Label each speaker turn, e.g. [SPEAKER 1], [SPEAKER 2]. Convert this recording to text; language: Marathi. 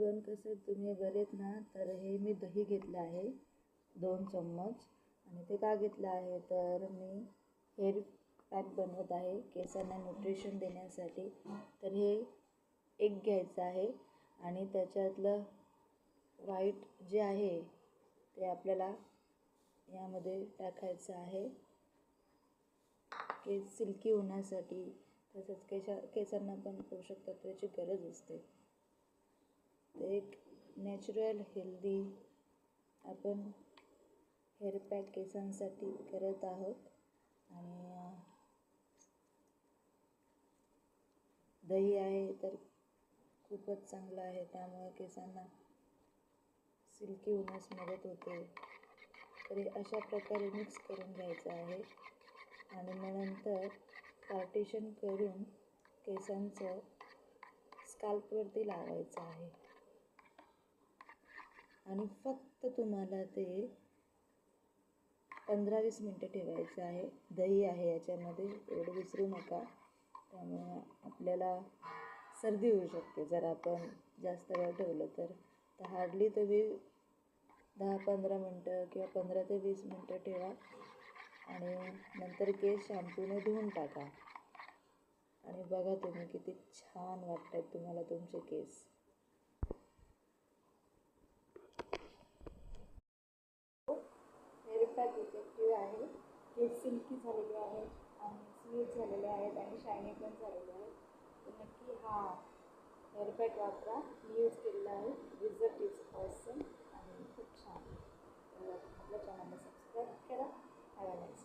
[SPEAKER 1] एव्हरीवन, कसे आहेत तुम्ही? बरे आहेत ना? तर हे मी दही घेतलं आहे 2 चम्मच. आणि ते का घेतलं आहे तर मी हेअर पॅक बनवत आहे केसांना न्यूट्रिशन देण्यासाठी. तर हे एक घ्यायचं आहे आणि त्याच्यातलं व्हाईट जे आहे ते आपल्याला यामध्ये टाकायचं आहे केस सिल्की होण्यासाठी. तसंच केसांना पण पोषक तत्वाची गरज असते. ते एक नॅचरल हेल्दी आपण हेअर पॅक केसांसाठी करत आहोत. आणि दही आहे तर खूपच चांगलं आहे, त्यामुळे केसांना सिल्की होण्यास मदत होते. तरी अशा प्रकारे मिक्स करून घ्यायचं आहे आणि मग नंतर पार्टिशन करून केसांचं स्काल्पवरती लावायचं आहे. आणि फक्त तुम्हाला ते 15-20 मिनटं ठेवायचं आहे. दही आहे याच्यामध्ये, एवढं विसरू नका. त्यामुळे आपल्याला सर्दी होऊ शकते जर आपण जास्त वेळ ठेवलं तर. हार्डली तुम्ही 10-15 मिनटं किंवा 15 ते 20 मिनटं ठेवा आणि नंतर केस शॅम्पूने धुवून टाका. आणि बघा तुम्ही किती छान वाटत आहेत तुम्हाला तुमचे केस. हेअर पॅक इफेक्टिव्ह आहे. केस सिल्की झालेले आहेत आणि स्मूथ झालेले आहेत आणि शायनी पण झालेले आहेत. तर नक्की हा हेअर पॅक वापरा. मी यूज केलेला आहे. रिझल्ट इज ऑसम आणि खूप छान. आपल्या चॅनलला सबस्क्राईब करा. Have a nice